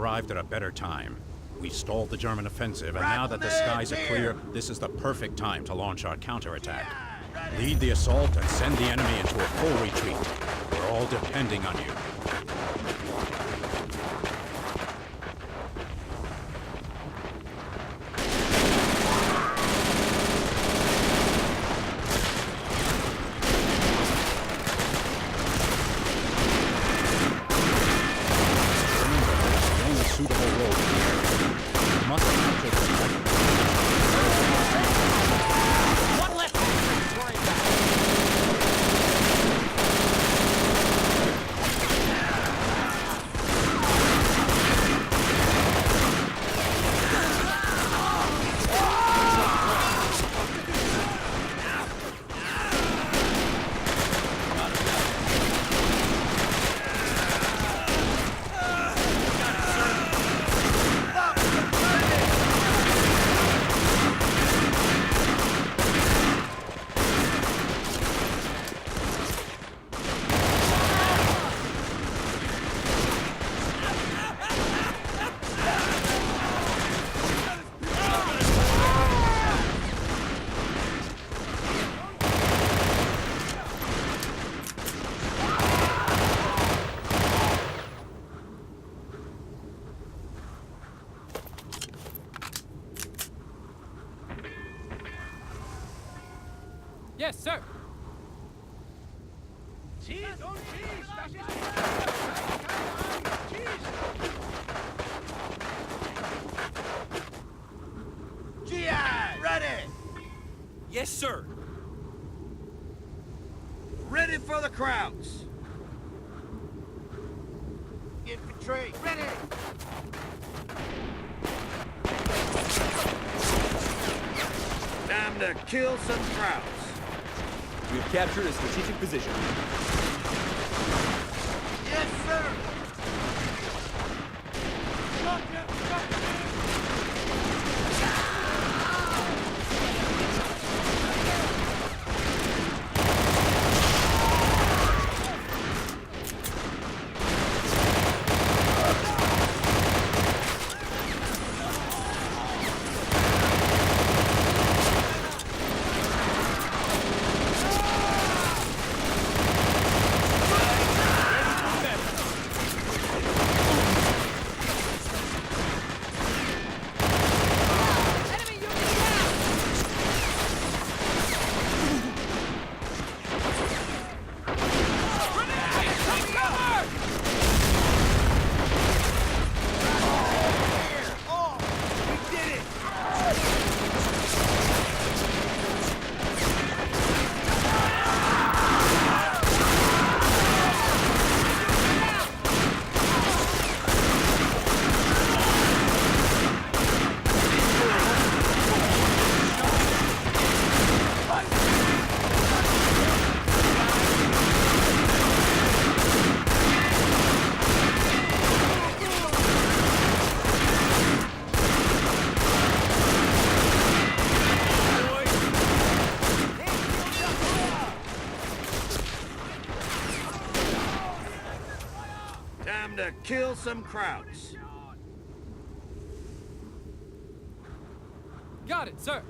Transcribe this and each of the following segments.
arrived at a better time. We stalled the German offensive, and now that the skies are clear, this is the perfect time to launch our counterattack. Lead the assault and send the enemy into a full retreat. We're all depending on you. Yes, sir. Cheese und Cheese, das ist Cheese. GI, ready. Yes, sir. Ready for the Krauts. Infantry, ready. Time to kill some Krauts. We have captured a strategic position. Yes, sir. Time to kill some Krauts. Got it, sir.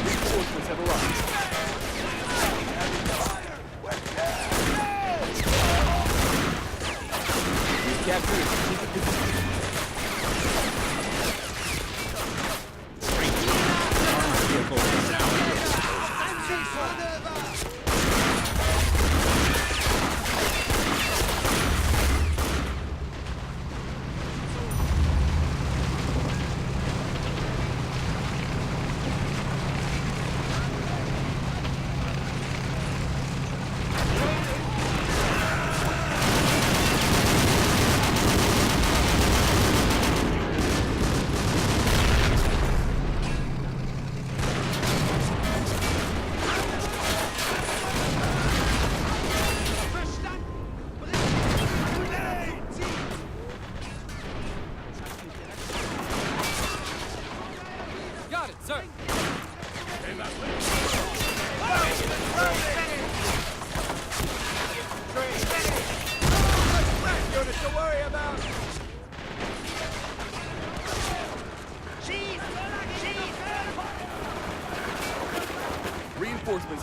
Reinforcements have arrived. We've captured a strategic position.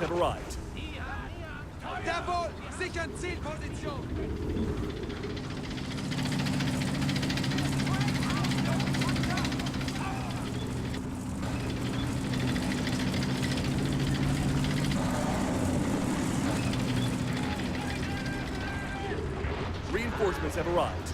Reinforcements have arrived. Jawohl! Sichern Zielposition! Reinforcements have arrived.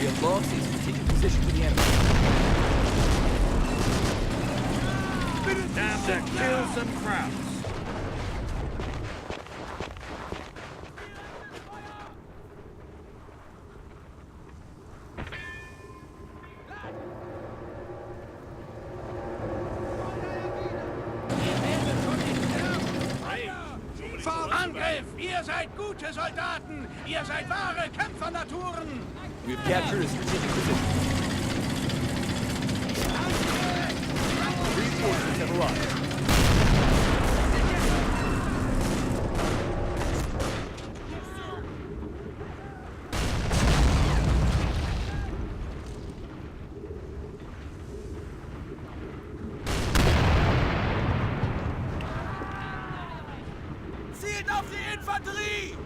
We have lost a strategic position to the enemy. Time to kill some Krauts. Angriff! Ihr seid gute Soldaten! Ihr seid wahre Kämpfernaturen! We have captured a strategic position. Reinforcements have arrived. Zielt auf die Infanterie!